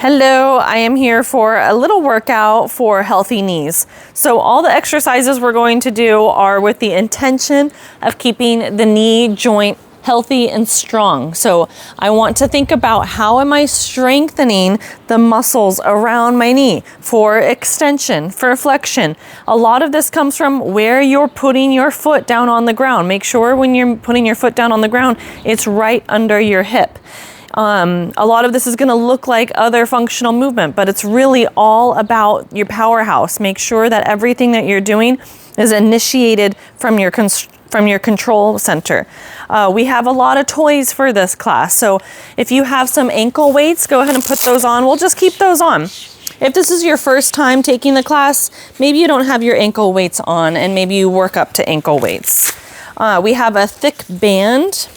Hello, I am here for a little workout for healthy knees. So all the exercises we're going to do are with the intention of keeping the knee joint healthy and strong. So I want to think about how am I strengthening the muscles around my knee for extension, for flexion. A lot of this comes from where you're putting your foot down on the ground. Make sure when you're putting your foot down on the ground, it's right under your hip. A lot of this is going to look like other functional movement, but it's really all about your powerhouse. Make sure that everything that you're doing is initiated from your control center. We have a lot of toys for this class. So if you have some ankle weights, go ahead and put those on. We'll just keep those on. If this is your first time taking the class, maybe you don't have your ankle weights on and maybe you work up to ankle weights. We have a thick band.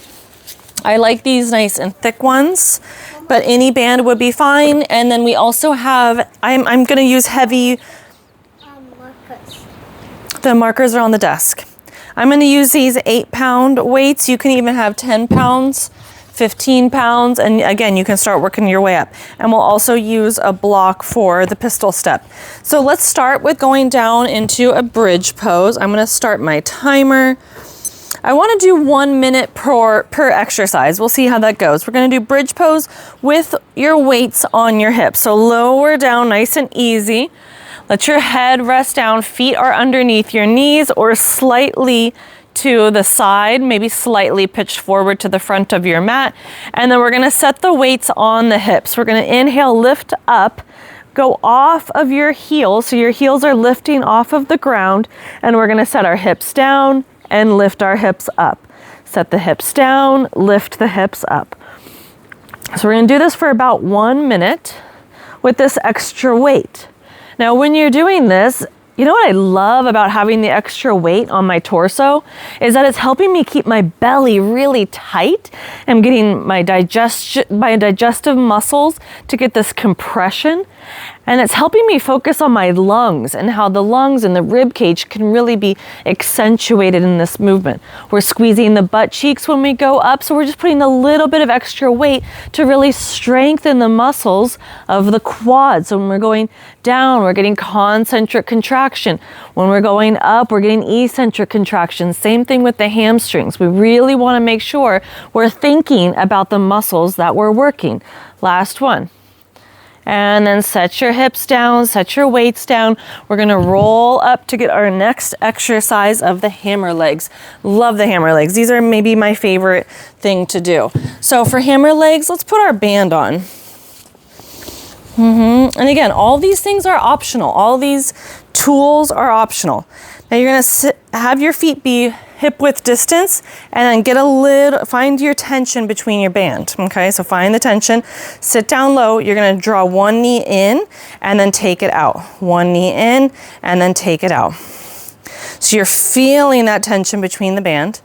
I like these nice and thick ones, but any band would be fine. And then we also have, I'm going to use heavy markers. The markers are on the desk. I'm going to use these 8-pound weights. You can even have 10 pounds, 15 pounds. And again, you can start working your way up. And we'll also use a block for the pistol step. So let's start with going down into a bridge pose. I'm going to start my timer. I want to do 1 minute per exercise. We'll see how that goes. We're going to do bridge pose with your weights on your hips. So lower down nice and easy. Let your head rest down. Feet are underneath your knees or slightly to the side, maybe slightly pitched forward to the front of your mat. And then we're going to set the weights on the hips. We're going to inhale, lift up, go off of your heels. So your heels are lifting off of the ground. And we're going to set our hips down and lift our hips up. Set the hips down, lift the hips up. So we're going to do this for about 1 minute with this extra weight. Now, when you're doing this, you know what I love about having the extra weight on my torso is that it's helping me keep my belly really tight. I'm getting my digestive muscles to get this compression. And it's helping me focus on my lungs and how the lungs and the rib cage can really be accentuated in this movement. We're squeezing the butt cheeks when we go up, so we're just putting a little bit of extra weight to really strengthen the muscles of the quads. So when we're going down, we're getting concentric contraction. When we're going up, we're getting eccentric contraction. Same thing with the hamstrings. We really want to make sure we're thinking about the muscles that we're working. Last one. And then set your hips down, set your weights down. We're gonna roll up to get our next exercise of the hammer legs. Love the hammer legs. These are maybe my favorite thing to do. So for hammer legs, let's put our band on. And again, all these things are optional. All these tools are optional. Now you're gonna have your feet be hip width distance and then find your tension between your band. Okay, so find the tension, sit down low. You're gonna draw one knee in and then take it out. One knee in and then take it out. So you're feeling that tension between the band.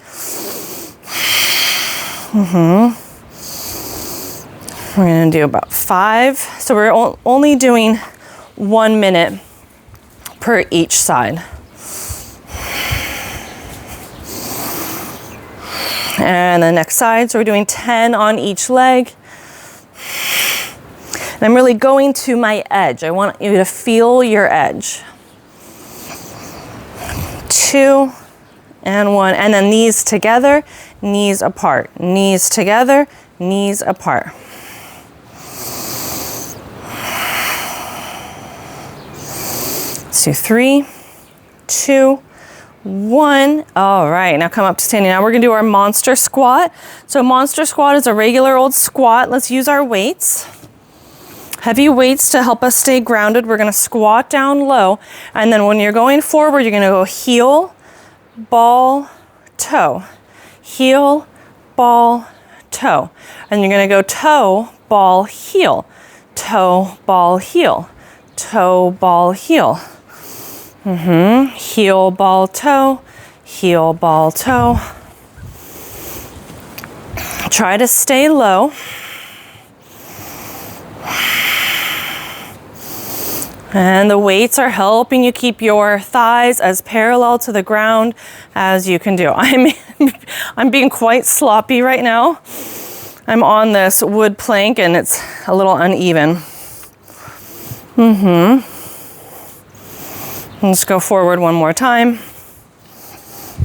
We're gonna do about 5. So we're only doing 1 minute per each side. And the next side, so we're doing 10 on each leg. And I'm really going to my edge. I want you to feel your edge. 2 and 1, and then knees together, knees apart, knees together, knees apart. Let's do 3, 2, 1. All right, now come up to standing. Now we're gonna do our monster squat. So monster squat is a regular old squat. Let's use our weights. Heavy weights to help us stay grounded. We're gonna squat down low. And then when you're going forward, you're gonna go heel, ball, toe. Heel, ball, toe. And you're gonna go toe, ball, heel. Toe, ball, heel. Toe, ball, heel. Heel, ball, toe, heel, ball, toe. Try to stay low. And the weights are helping you keep your thighs as parallel to the ground as you can do. I'm being quite sloppy right now. I'm on this wood plank and it's a little uneven. Let's go forward one more time.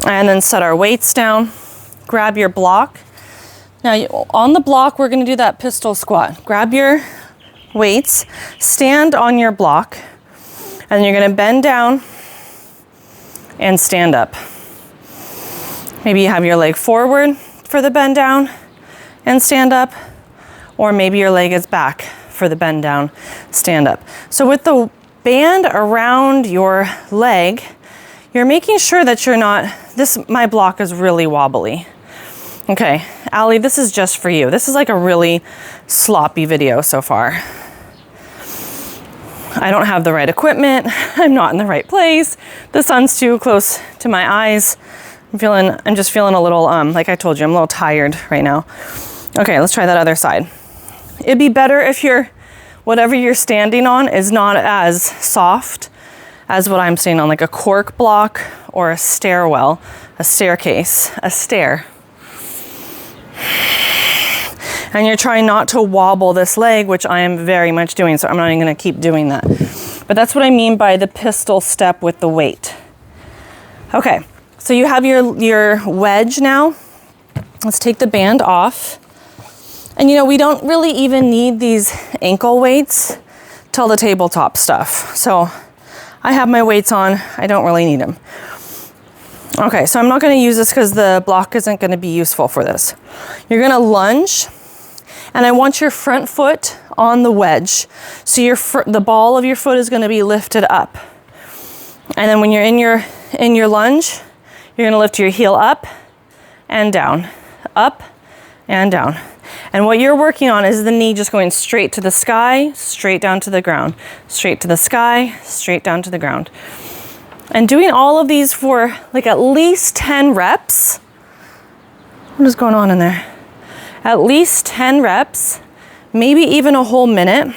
And then set our weights down. Grab your block. Now on the block, we're gonna do that pistol squat. Grab your weights, stand on your block, and you're gonna bend down and stand up. Maybe you have your leg forward for the bend down and stand up, or maybe your leg is back for the bend down, stand up. So with the band around your leg, you're making sure that you're not, my block is really wobbly. Okay, Allie, this is just for you. This is like a really sloppy video so far. I don't have the right equipment. I'm not in the right place. The sun's too close to my eyes. I'm just feeling a little, like I told you, I'm a little tired right now. Okay, let's try that other side. It'd be better if whatever you're standing on is not as soft as what I'm standing on, like a cork block or a stairwell, a staircase, a stair. And you're trying not to wobble this leg, which I am very much doing, so I'm not even gonna keep doing that. But that's what I mean by the pistol step with the weight. Okay, so you have your wedge now. Let's take the band off. And you know, we don't really even need these ankle weights till the tabletop stuff. So I have my weights on, I don't really need them. Okay, so I'm not gonna use this because the block isn't gonna be useful for this. You're gonna lunge, and I want your front foot on the wedge. So the ball of your foot is gonna be lifted up. And then when you're in your lunge, you're gonna lift your heel up and down, up and down. And what you're working on is the knee just going straight to the sky, straight down to the ground, straight to the sky, straight down to the ground. And doing all of these for like at least 10 reps. What is going on in there? At least 10 reps, maybe even a whole minute.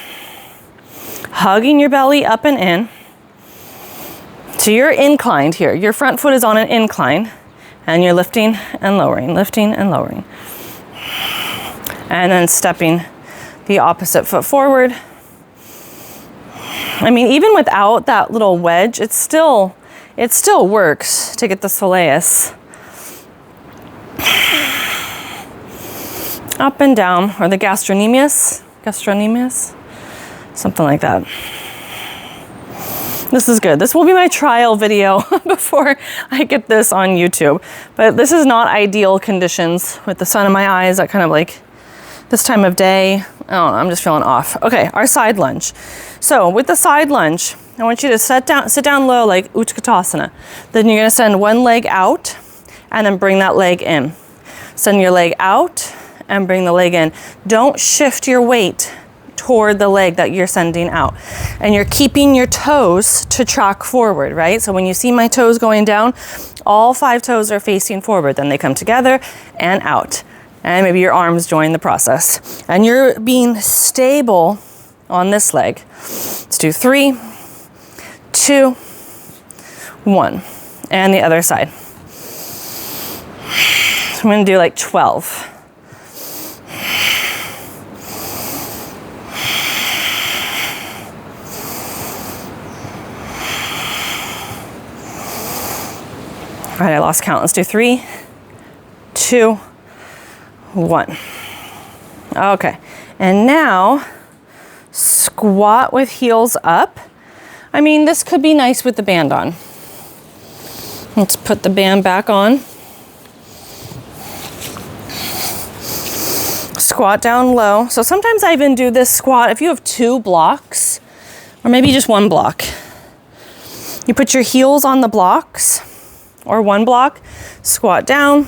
Hugging your belly up and in. So you're inclined here. Your front foot is on an incline and you're lifting and lowering, lifting and lowering. And then stepping the opposite foot forward. I mean, even without that little wedge, it still works to get the soleus. Up and down, or the gastrocnemius, something like that. This is good. This will be my trial video before I get this on YouTube. But this is not ideal conditions with the sun in my eyes, that kind of like this time of day. Oh, I'm just feeling off. Okay, our side lunge. So with the side lunge, I want you to sit down low like Utkatasana. Then you're gonna send one leg out and then bring that leg in. Send your leg out and bring the leg in. Don't shift your weight toward the leg that you're sending out. And you're keeping your toes to track forward, right? So when you see my toes going down, all 5 toes are facing forward. Then they come together and out. And maybe your arms join the process. And you're being stable on this leg. Let's do 3, 2, 1. And the other side. So I'm gonna do like 12. All right, I lost count. Let's do 3, 2, 1. Okay, and now squat with heels up. I mean, this could be nice with the band on. Let's put the band back on. Squat down low. So sometimes I even do this squat if you have 2 blocks, or maybe just 1 block. You put your heels on the blocks, or 1 block, squat down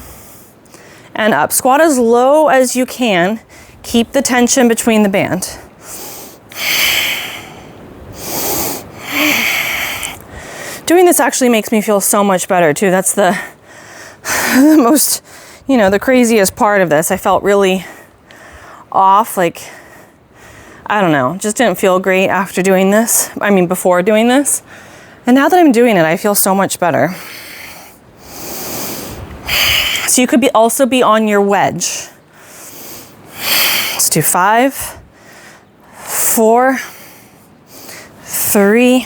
and up. Squat as low as you can. Keep the tension between the band. Doing this actually makes me feel so much better too. That's the most, the craziest part of this. I felt really off, like, I don't know, just didn't feel great after doing this. I mean, before doing this. And now that I'm doing it, I feel so much better. So you could also be on your wedge. Let's do 5, 4, 3,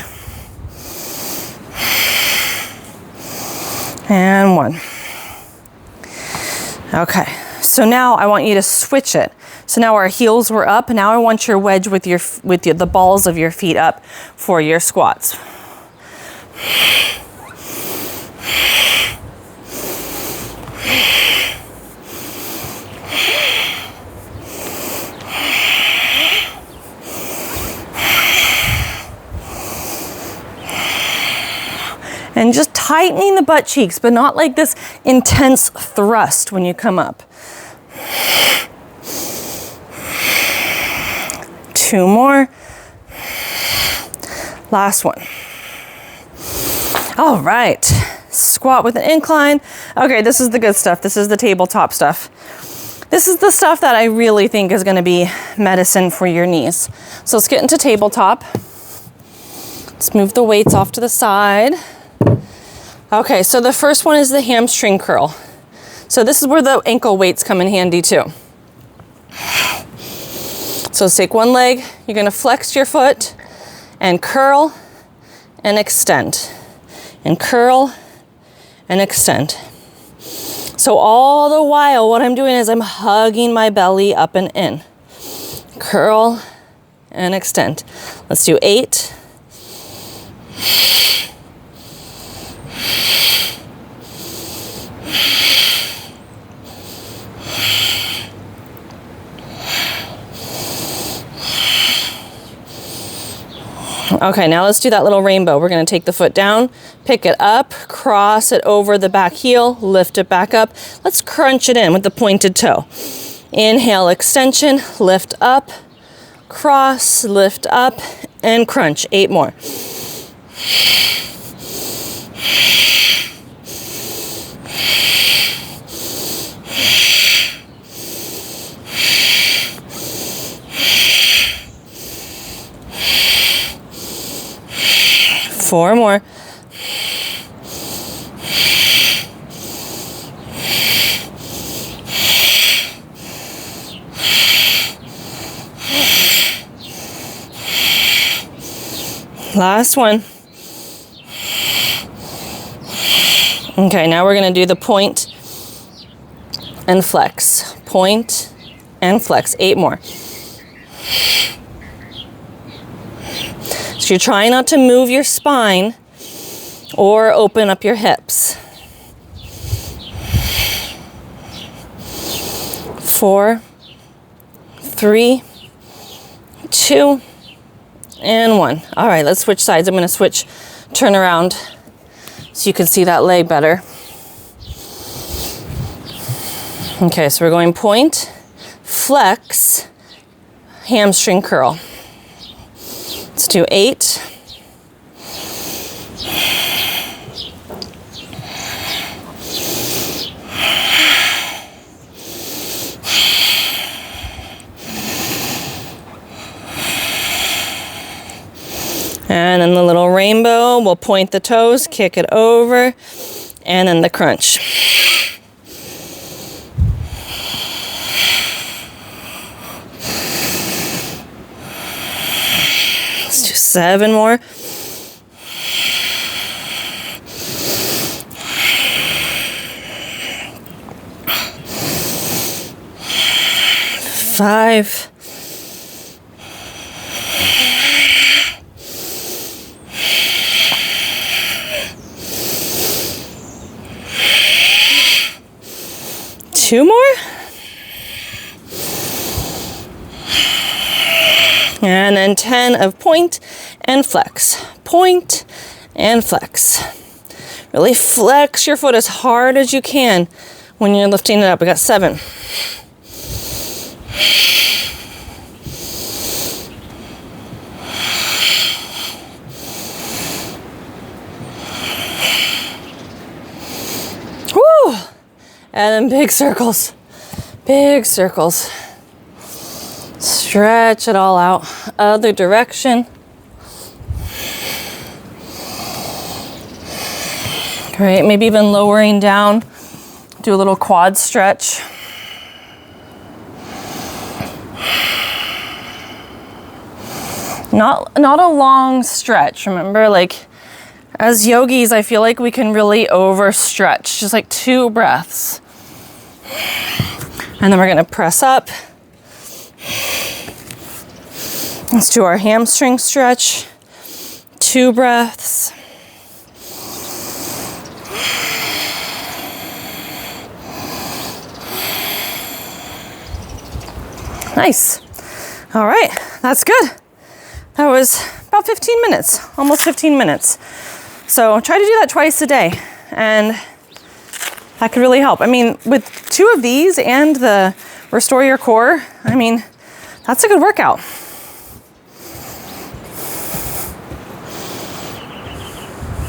and 1. Okay, so now I want you to switch it. So now our heels were up, and now I want your wedge with the balls of your feet up for your squats. And just tightening the butt cheeks, but not like this intense thrust when you come up. 2 more. Last one. All right. Squat with an incline. Okay, this is the good stuff. This is the tabletop stuff. This is the stuff that I really think is going to be medicine for your knees. So let's get into tabletop. Let's move the weights off to the side. Okay, so the first one is the hamstring curl. So this is where the ankle weights come in handy too. So let's take one leg. You're going to flex your foot and curl and extend. And curl and extend. So all the while, what I'm doing is I'm hugging my belly up and in. Curl and extend. Let's do 8. Okay, now let's do that little rainbow. We're going to take the foot down, pick it up, cross it over the back heel, lift it back up. Let's crunch it in with the pointed toe. Inhale, extension, lift up, cross, lift up, and crunch. 8 more. Four more. Last one. Okay, now we're going to do the point and flex. Point and flex. 8 more. So you're trying not to move your spine or open up your hips. 4, 3, 2, and 1. All right, let's switch sides. I'm going to turn around so you can see that leg better. Okay, so we're going point, flex, hamstring curl. Let's do 8. And then the little rainbow, we'll point the toes, kick it over, and then the crunch. Let's do 7 more. Five. 2 more. And then 10 of point and flex. Point and flex. Really flex your foot as hard as you can when you're lifting it up. We got 7. Woo! And then big circles. Big circles. Stretch it all out. Other direction. Great. Maybe even lowering down. Do a little quad stretch. Not a long stretch. Remember, like as yogis, I feel like we can really overstretch. Just like 2 breaths. And then we're gonna press up. Let's do our hamstring stretch. 2 breaths. Nice. All right, that's good. That was about 15 minutes, almost 15 minutes. So try to do that twice a day, and that could really help. I mean, with 2 of these and the Restore Your Core, I mean, that's a good workout.